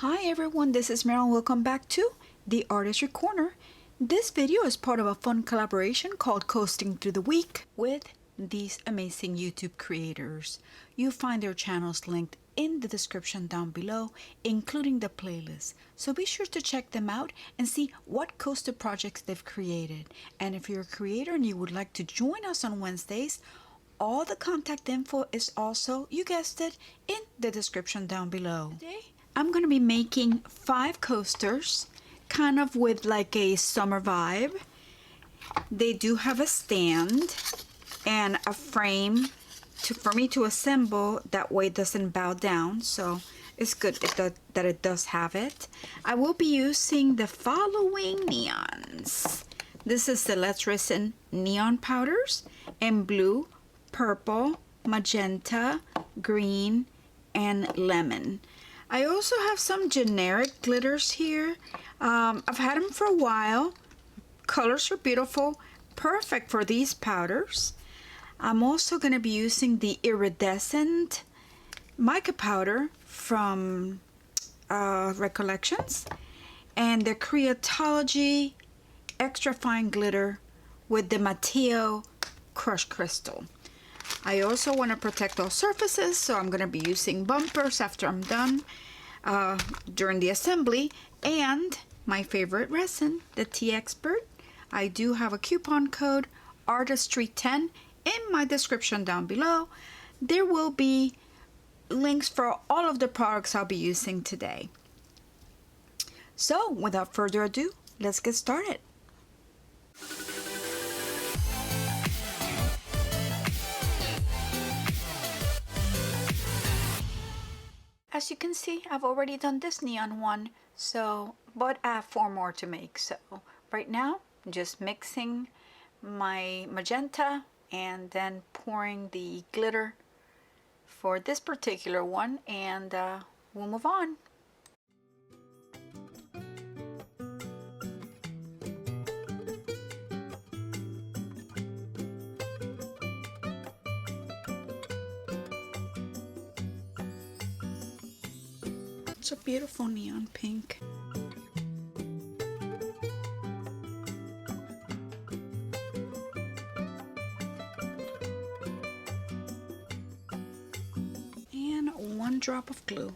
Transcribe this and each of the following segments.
Hi everyone, this is Meryl. Welcome back to the Artistry Corner. This video is part of a fun collaboration called Coasting Through the Week with these amazing YouTube creators. You'll find their channels linked in the description down below, including the playlist. So be sure to check them out and see what coaster projects they've created. And if you're a creator and you would like to join us on Wednesdays, all the contact info is also, you guessed it, in the description down below. Today, I'm going to be making 5 coasters, kind of with like a summer vibe. They do have a stand and a frame for me to assemble, that way it doesn't bow down, so it's good that it does have it. I will be using the following neons. This is the Let's Resin neon powders in blue, purple, magenta, green, and lemon. I also have some generic glitters here. I've had them for a while. Colors are beautiful, perfect for these powders. I'm also going to be using the iridescent mica powder from Recollections and the Creatology extra fine glitter with the Mateo crushed crystal. I also want to protect all surfaces, so I'm going to be using bumpers after I'm done during the assembly, and my favorite resin, the Tea Expert. I do have a coupon code Artistry10 in my description down below. There will be links for all of the products I'll be using today. So without further ado, let's get started. As you can see, I've already done this neon one, but I have 4 more to make. So right now, I'm just mixing my magenta and then pouring the glitter for this particular one, and we'll move on. It's a beautiful neon pink. And 1 drop of glue.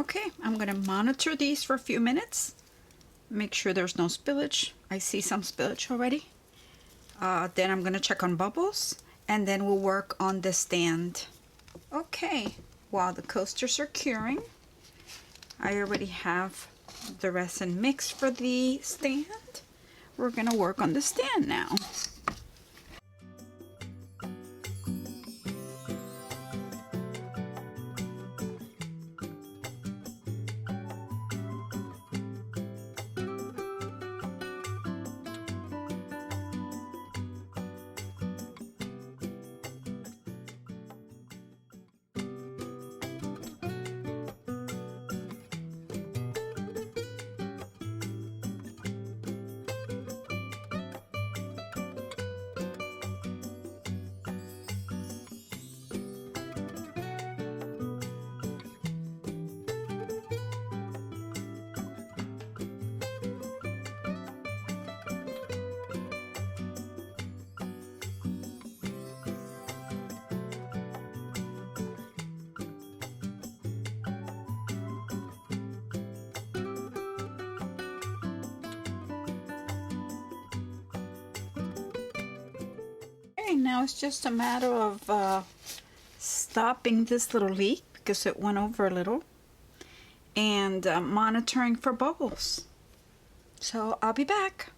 Okay, I'm gonna monitor these for a few minutes. Make sure there's no spillage. I see some spillage already. Then I'm gonna check on bubbles, and then we'll work on the stand. Okay, while the coasters are curing, I already have the resin mix for the stand. We're gonna work on the stand now. Okay, now it's just a matter of stopping this little leak because it went over a little, and monitoring for bubbles. So I'll be back.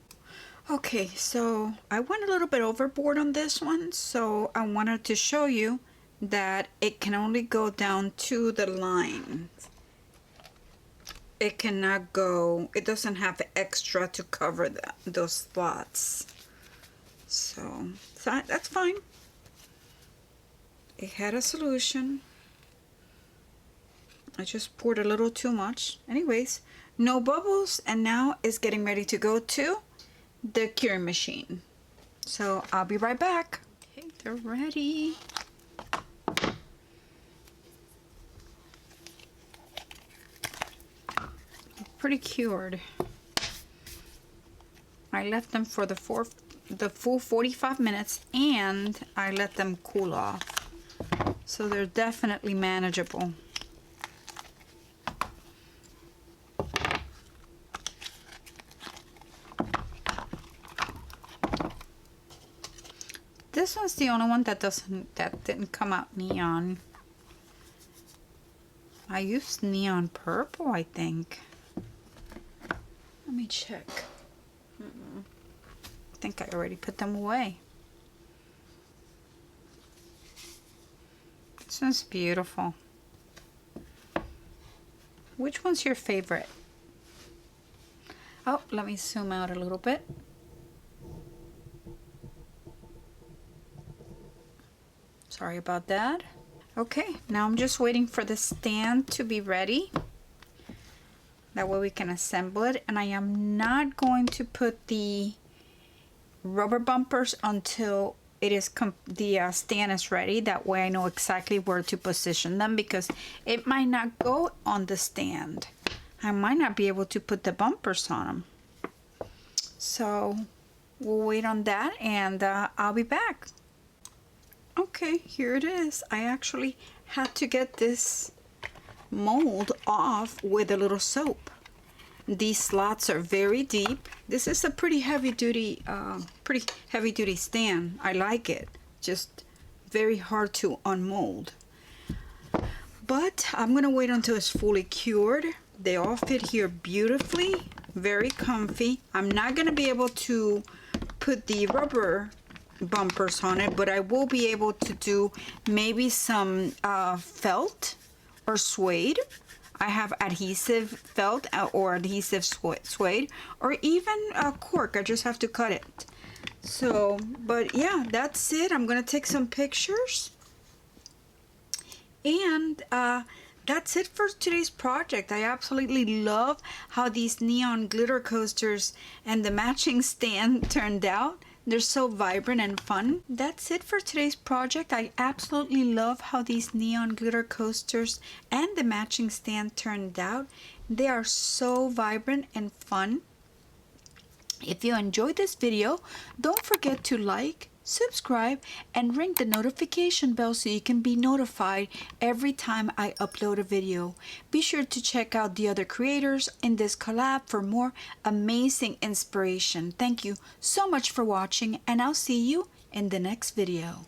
Okay, so I went a little bit overboard on this one, so I wanted to show you that it can only go down to the line. It cannot go, it doesn't have extra to cover those slots. So that's fine. It had a solution. I just poured a little too much. Anyways, no bubbles, and now it's getting ready to go to the curing machine. So I'll be right back. Okay, they're ready. Pretty cured. I left them for the full 45 minutes, and I let them cool off. So they're definitely manageable. This one's the only one that didn't come out neon. I used neon purple, I think. Let me check. I think I already put them away. This one's beautiful. Which one's your favorite? Oh, let me zoom out a little bit. Sorry about that. Okay, now I'm just waiting for the stand to be ready. That way we can assemble it. And I am not going to put the rubber bumpers until it is the stand is ready. That way I know exactly where to position them, because it might not go on the stand. I might not be able to put the bumpers on them. So we'll wait on that, and I'll be back. Okay, here it is. I actually had to get this mold off with a little soap. These slots are very deep. This is a pretty heavy duty stand. I like it. Just very hard to unmold. But I'm gonna wait until it's fully cured. They all fit here beautifully, very comfy. I'm not gonna be able to put the rubber bumpers on it, but I will be able to do maybe some felt or suede. I have adhesive felt or adhesive suede, or even cork. I just have to cut it. So, but yeah, that's it. I'm gonna take some pictures, and that's it for today's project. I absolutely love how these neon glitter coasters and the matching stand turned out. They're so vibrant and fun. That's it for today's project. I absolutely love how these neon glitter coasters and the matching stand turned out. They are so vibrant and fun. If you enjoyed this video, don't forget to like, subscribe, and ring the notification bell so you can be notified every time I upload a video. Be sure to check out the other creators in this collab for more amazing inspiration. Thank you so much for watching, and I'll see you in the next video.